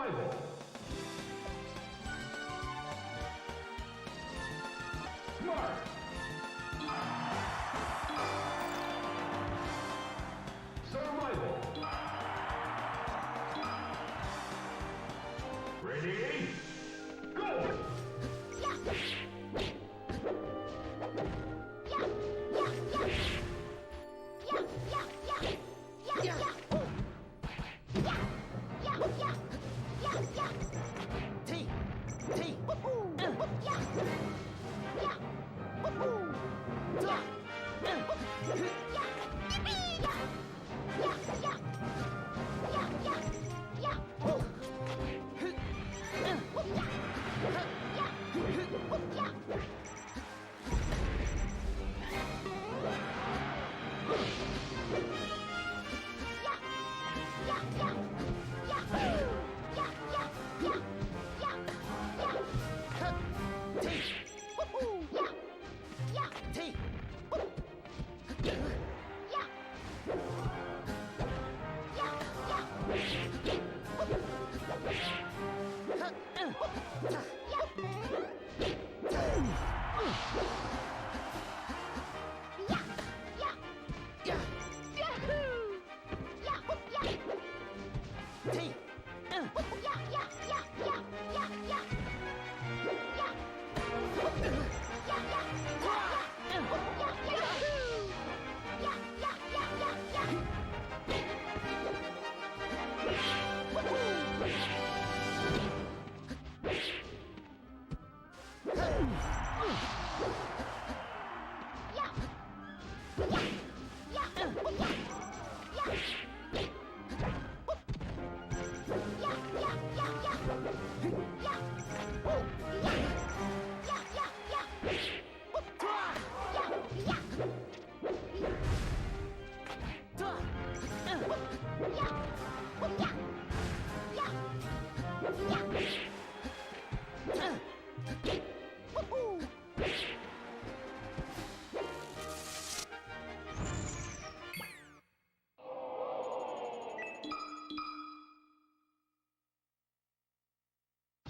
Survival. Smart. Survival. Ready? Go!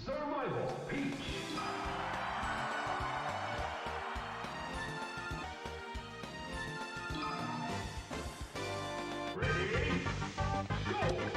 Survival. Peach. Ready? Go!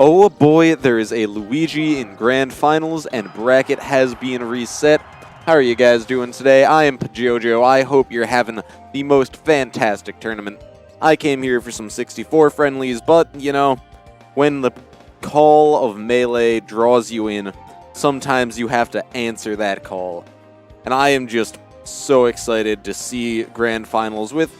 Oh boy, there is a Luigi in Grand Finals, and bracket has been reset. How are you guys doing today? I am Pajojo. I hope you're having the most fantastic tournament. I came here for some 64 friendlies, but, you know, when the call of Melee draws you in, sometimes you have to answer that call. And I am just so excited to see Grand Finals with...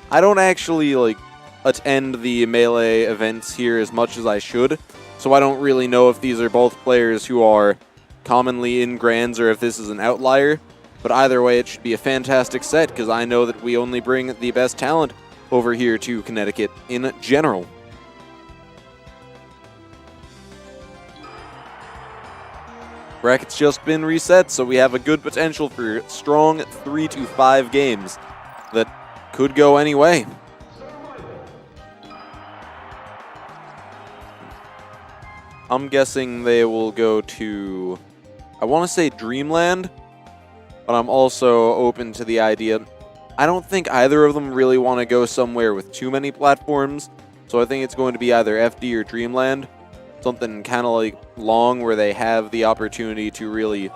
I don't actually, attend the Melee events here as much as I should, so I don't really know if these are both players who are commonly in Grands or if this is an outlier. But either way, it should be a fantastic set, because I know that we only bring the best talent over here to Connecticut in general. Bracket's just been reset, so we have a good potential for strong 3 to 5 games that could go any way. I'm guessing they will go to, I want to say Dreamland, but I'm also open to the idea. I don't think either of them really want to go somewhere with too many platforms, so I think it's going to be either FD or Dreamland. Something kind of like long where they have the opportunity to really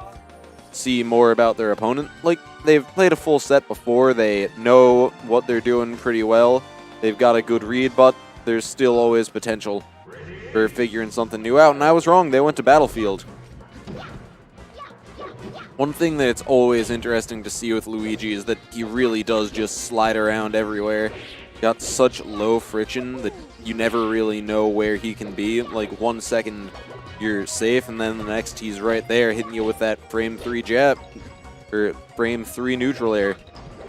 see more about their opponent. Like, they've played a full set before, they know what they're doing pretty well, they've got a good read, but there's still always potential for figuring something new out, and I was wrong, they went to Battlefield. One thing that's always interesting to see with Luigi is that he really does just slide around everywhere. Got such low friction that you never really know where he can be. Like, 1 second you're safe, and then the next he's right there hitting you with that frame 3 jab, or frame 3 neutral air.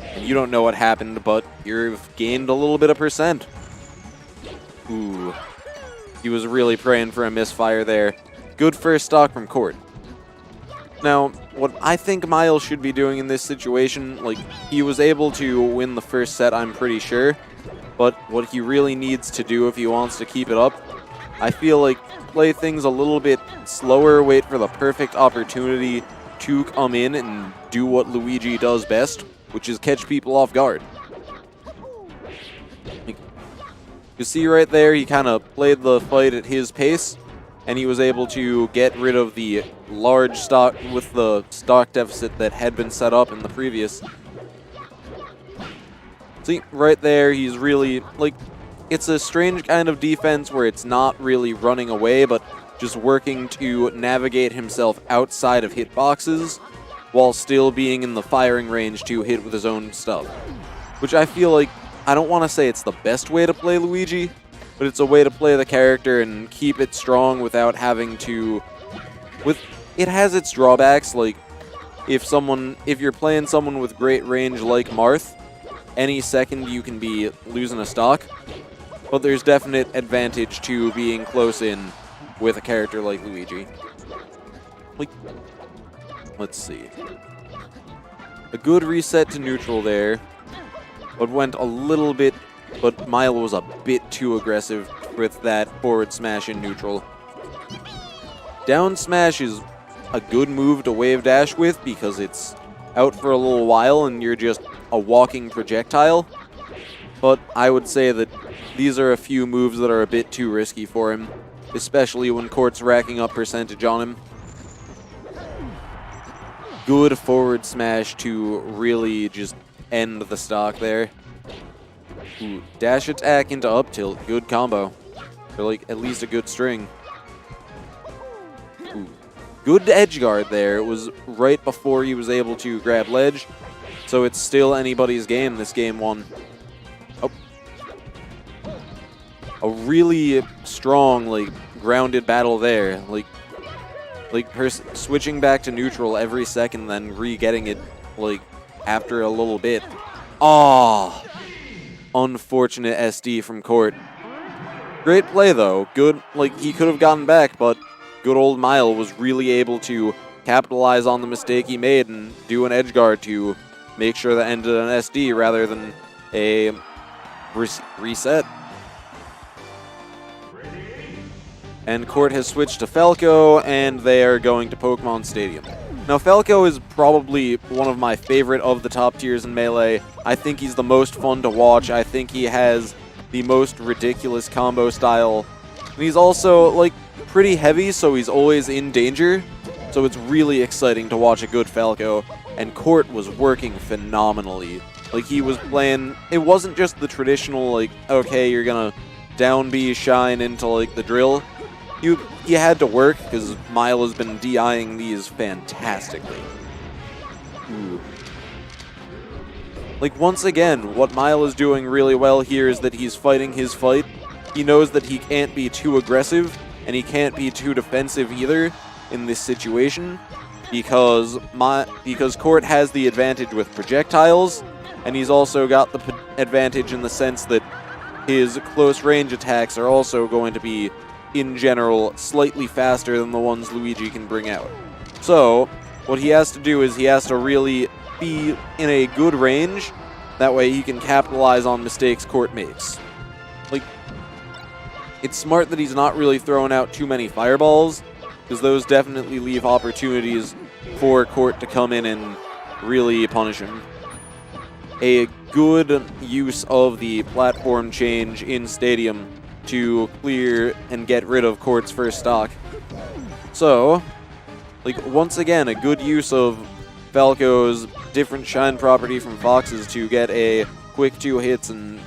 And you don't know what happened, but you've gained a little bit of percent. Ooh. He was really praying for a misfire there. Good first stock from Cort. Now, what I think Myle should be doing in this situation, like, he was able to win the first set, I'm pretty sure. But what he really needs to do if he wants to keep it up, I feel like play things a little bit slower, wait for the perfect opportunity to come in and do what Luigi does best, which is catch people off guard. You see right there, he kind of played the fight at his pace, and he was able to get rid of the large stock with the stock deficit that had been set up in the previous. See, right there, he's really, like, it's a strange kind of defense where it's not really running away, but just working to navigate himself outside of hitboxes while still being in the firing range to hit with his own stuff. Which I feel like, I don't want to say it's the best way to play Luigi, but it's a way to play the character and keep it strong without having to... It has its drawbacks, like, if you're playing someone with great range like Marth, any second you can be losing a stock, but there's definite advantage to being close in with a character like Luigi. Like, let's see. A good reset to neutral there, but went a little bit, but Myle was a bit too aggressive with that forward smash in neutral. Down smash is a good move to wave dash with because it's out for a little while and you're just a walking projectile, but I would say that these are a few moves that are a bit too risky for him, especially when Cort's racking up percentage on him. Good forward smash to really just end the stock there. Ooh, dash attack into up tilt, good combo. Or like at least a good string. Ooh. Good edge guard there. It was right before he was able to grab ledge. So it's still anybody's game, this game one. Oh. A really strong, like, grounded battle there. Like switching back to neutral every second, then re-getting it, like, after a little bit. Oh, unfortunate SD from Cort. Great play, though. Good, like, he could have gotten back, but good old Myle was really able to capitalize on the mistake he made and do an edge guard to make sure that ended an SD rather than a reset. And Cort has switched to Falco, and they are going to Pokemon Stadium. Now, Falco is probably one of my favorite of the top tiers in Melee. I think he's the most fun to watch. I think he has the most ridiculous combo style. And he's also, like, pretty heavy, so he's always in danger. So it's really exciting to watch a good Falco. And Cort was working phenomenally. Like, he was playing... It wasn't just the traditional, like, okay, you're gonna down B shine into, like, the drill. You had to work, because Myle has been DIing these fantastically. Ooh. Like, once again, what Myle is doing really well here is that he's fighting his fight. He knows that he can't be too aggressive, and he can't be too defensive either in this situation, because Cort has the advantage with projectiles, and he's also got the advantage in the sense that his close range attacks are also going to be, in general, slightly faster than the ones Luigi can bring out. So, what he has to do is he has to really be in a good range, that way he can capitalize on mistakes Cort makes. Like, it's smart that he's not really throwing out too many fireballs, because those definitely leave opportunities for Cort to come in and really punish him. A good use of the platform change in Stadium to clear and get rid of Cort's first stock. So, like, once again, a good use of Falco's different shine property from Fox's to get a quick 2 hits, and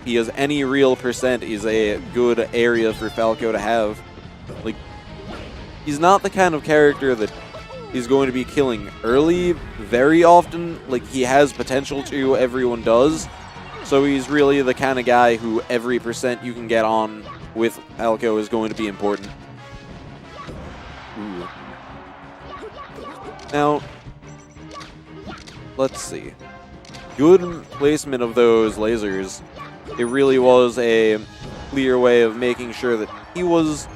because any real percent is a good area for Falco to have. Like, he's not the kind of character that he's going to be killing early very often. Like, he has potential to, everyone does. So he's really the kind of guy who every percent you can get on with Falco is going to be important. Ooh. Now, let's see. Good placement of those lasers. It really was a clear way of making sure that he was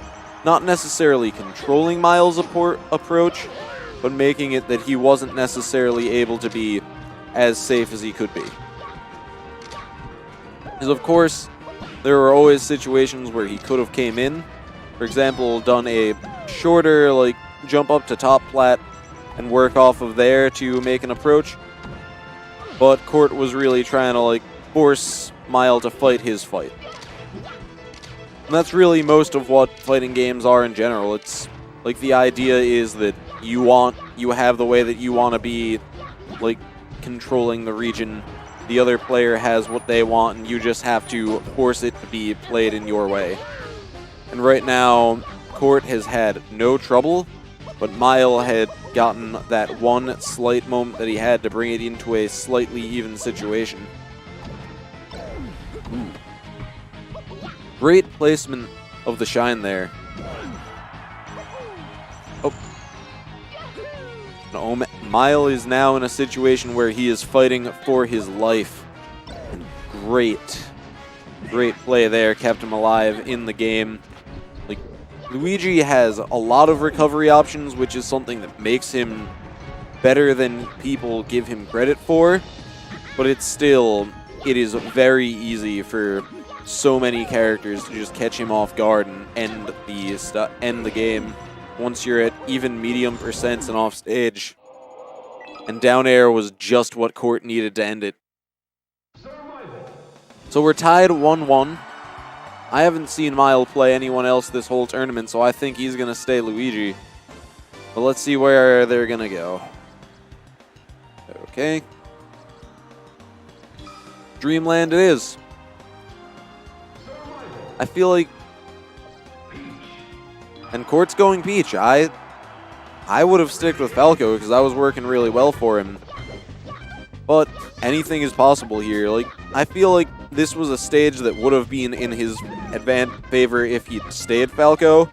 not necessarily controlling Myle's approach, but making it that he wasn't necessarily able to be as safe as he could be. Because, of course, there were always situations where he could have came in. For example, done a shorter, like, jump up to top plat and work off of there to make an approach. But Cort was really trying to, like, force Myle to fight his fight. And that's really most of what fighting games are in general. It's, like, the idea is that you have the way that you want to be, like, controlling the region. The other player has what they want, and you just have to force it to be played in your way. And right now, Cort has had no trouble, but Myle had gotten that one slight moment that he had to bring it into a slightly even situation. Ooh. Great placement of the shine there. Oh. No, Myle is now in a situation where he is fighting for his life. And great play there, kept him alive in the game. Like, Luigi has a lot of recovery options, which is something that makes him better than people give him credit for. But it's still, it is very easy for so many characters to just catch him off guard and end the game once you're at even medium percents and off stage. And down air was just what Cort needed to end it. So we're tied 1-1. I haven't seen Myle play anyone else this whole tournament, so I think he's going to stay Luigi. But let's see where they're going to go. Okay. Dreamland it is. I feel like... And Cort's going Peach. I would have sticked with Falco because I was working really well for him. But anything is possible here. Like, I feel like this was a stage that would have been in his favor if he'd stayed Falco,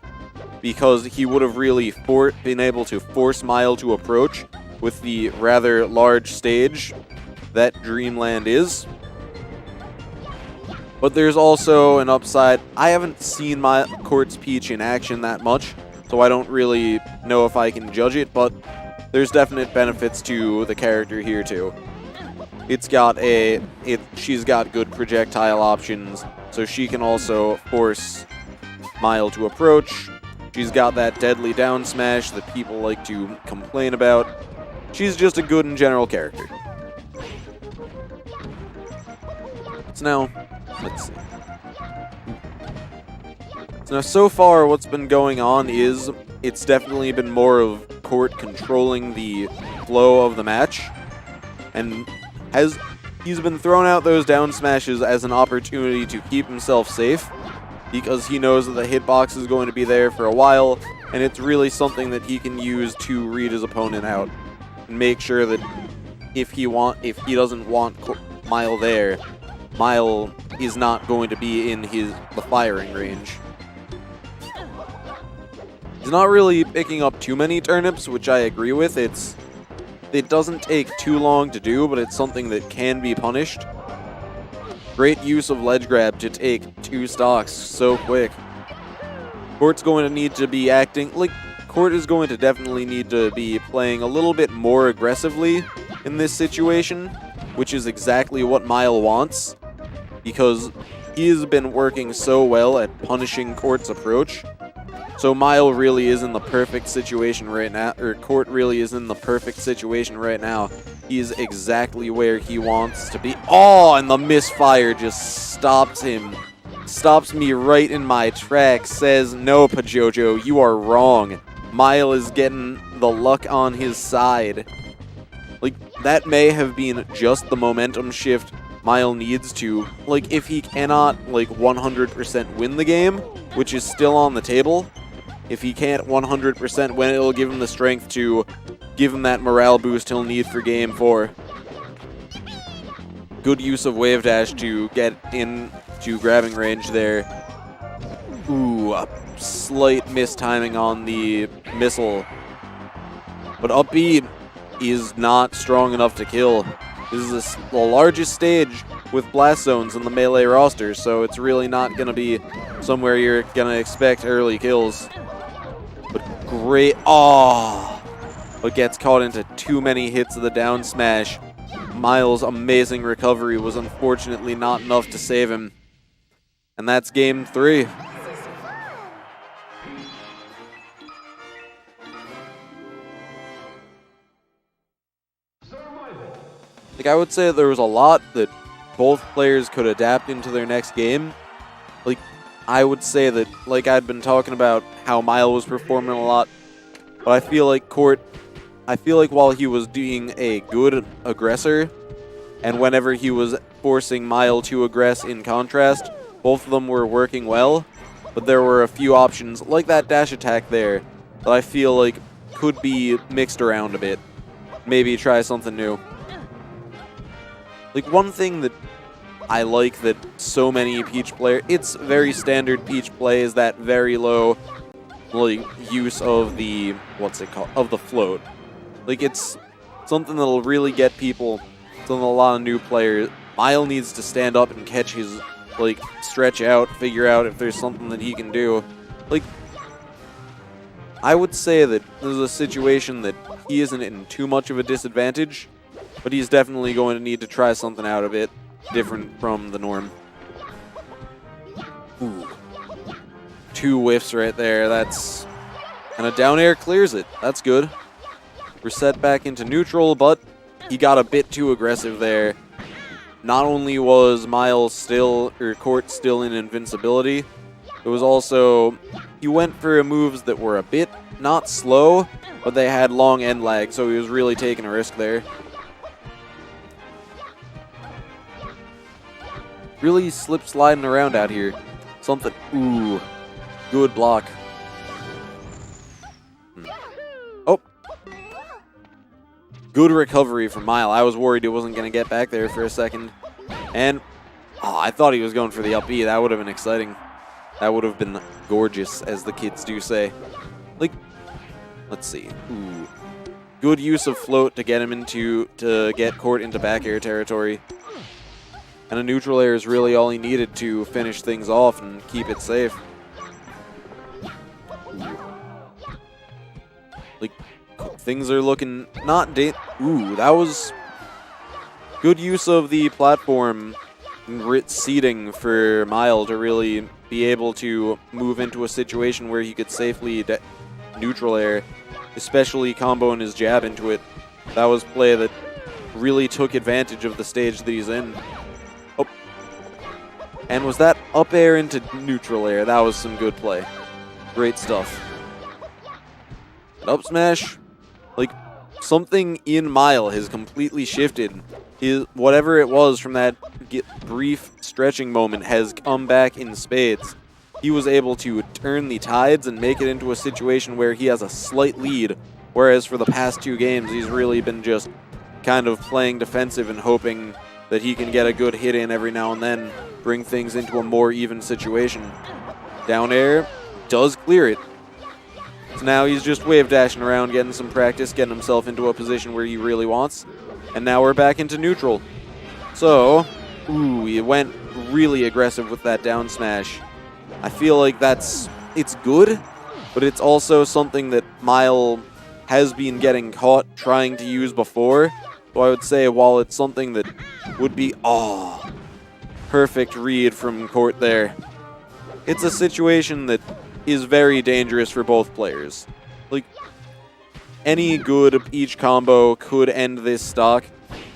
because he would have really been able to force Myle to approach with the rather large stage that Dreamland is. But there's also an upside. I haven't seen Cort's Peach in action that much, so I don't really know if I can judge it, but there's definite benefits to the character here too. She's got good projectile options, so she can also force Myle to approach. She's got that deadly down smash that people like to complain about. She's just a good and general character. So now, let's see. Now, so far, what's been going on is it's definitely been more of Cort controlling the flow of the match, and he's been throwing out those down smashes as an opportunity to keep himself safe, because he knows that the hitbox is going to be there for a while, and it's really something that he can use to read his opponent out and make sure that if he doesn't want Myle there, Myle is not going to be in the firing range. He's not really picking up too many turnips, which I agree with. It doesn't take too long to do, but it's something that can be punished. Great use of ledge grab to take 2 stocks so quick. Cort's going to need to be acting like Cort is going to definitely need to be playing a little bit more aggressively in this situation, which is exactly what Myle wants, because he has been working so well at punishing Cort's approach. So Myle really is in the perfect situation right now, or Cort really is in the perfect situation right now. He is exactly where he wants to be. Oh, and the misfire just stops him. Stops me right in my tracks, says, no, Pajojo, you are wrong. Myle is getting the luck on his side. Like, that may have been just the momentum shift Myle needs to, like, if he cannot, like, 100% win the game, which is still on the table, if he can't 100% win, it'll give him the strength to give him that morale boost he'll need for Game 4. Good use of Wave Dash to get into grabbing range there. Ooh, a slight mistiming on the missile. But up B is not strong enough to kill. This is the largest stage with blast zones in the Melee roster, so it's really not going to be somewhere you're going to expect early kills. But great, but gets caught into too many hits of the down smash. Myle's amazing recovery was unfortunately not enough to save him. And that's Game 3. Like, I would say there was a lot that both players could adapt into their next game. Like, I would say that, like I'd been talking about how Myle was performing a lot, but I feel like while he was being a good aggressor, and whenever he was forcing Myle to aggress in contrast, both of them were working well, but there were a few options, like that dash attack there, that I feel like could be mixed around a bit. Maybe try something new. Like, one thing that I like that so many Peach players, it's very standard Peach play, is that very low, like, use of the, of the float. Like, it's something that'll really get people, something a lot of new players. Myle needs to stand up and catch his, like, stretch out, figure out if there's something that he can do. Like, I would say that there's a situation that he isn't in too much of a disadvantage, but he's definitely going to need to try something out a bit different from the norm. Ooh. 2 whiffs right there. That's... And a down air clears it. That's good. We're set back into neutral, but he got a bit too aggressive there. Not only was Cort still in invincibility, it was also... He went for moves that were a bit not slow, but they had long end lag, so he was really taking a risk there. Really slip sliding around out here. Something. Ooh. Good block. Oh. Good recovery from Myle. I was worried he wasn't going to get back there for a second. And I thought he was going for the up B. That would have been exciting. That would have been gorgeous, as the kids do say. Like, let's see. Ooh. Good use of float to get him to get Cort into back air territory. And a neutral air is really all he needed to finish things off and keep it safe. Like, things are looking not Ooh, that was good use of the platform seating for Myle to really be able to move into a situation where he could safely neutral air, especially comboing his jab into it. That was play that really took advantage of the stage that he's in. And was that up air into neutral air? That was some good play. Great stuff. Up smash, like, something in Myle has completely shifted. Whatever it was from that brief stretching moment has come back in spades. He was able to turn the tides and make it into a situation where he has a slight lead, whereas for the past 2 games, he's really been just kind of playing defensive and hoping that he can get a good hit in every now and then, bring things into a more even situation. Down air, does clear it. So now he's just wave dashing around, getting some practice, getting himself into a position where he really wants. And now we're back into neutral. So, ooh, he went really aggressive with that down smash. I feel like it's good, but it's also something that Myle has been getting caught trying to use before. So I would say while it's something that would be, perfect read from Cort there, it's a situation that is very dangerous for both players. Like, any good Peach combo could end this stock,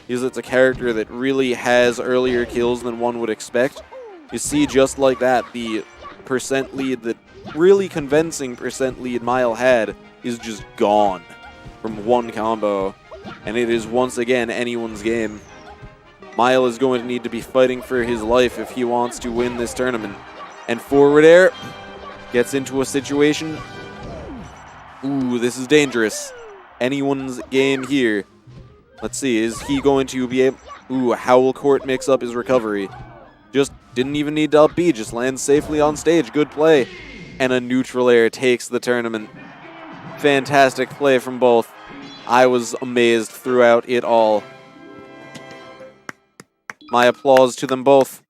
because it's a character that really has earlier kills than one would expect. You see, just like that, the percent lead, that really convincing percent lead Myle had, is just gone from one combo, and it is once again anyone's game. Myle is going to need to be fighting for his life if he wants to win this tournament. And forward air gets into a situation. Ooh, this is dangerous. Anyone's game here. Let's see, is he going to be able... Ooh, how will Cort mix up his recovery? Just didn't even need to up B, just lands safely on stage. Good play. And a neutral air takes the tournament. Fantastic play from both. I was amazed throughout it all. My applause to them both.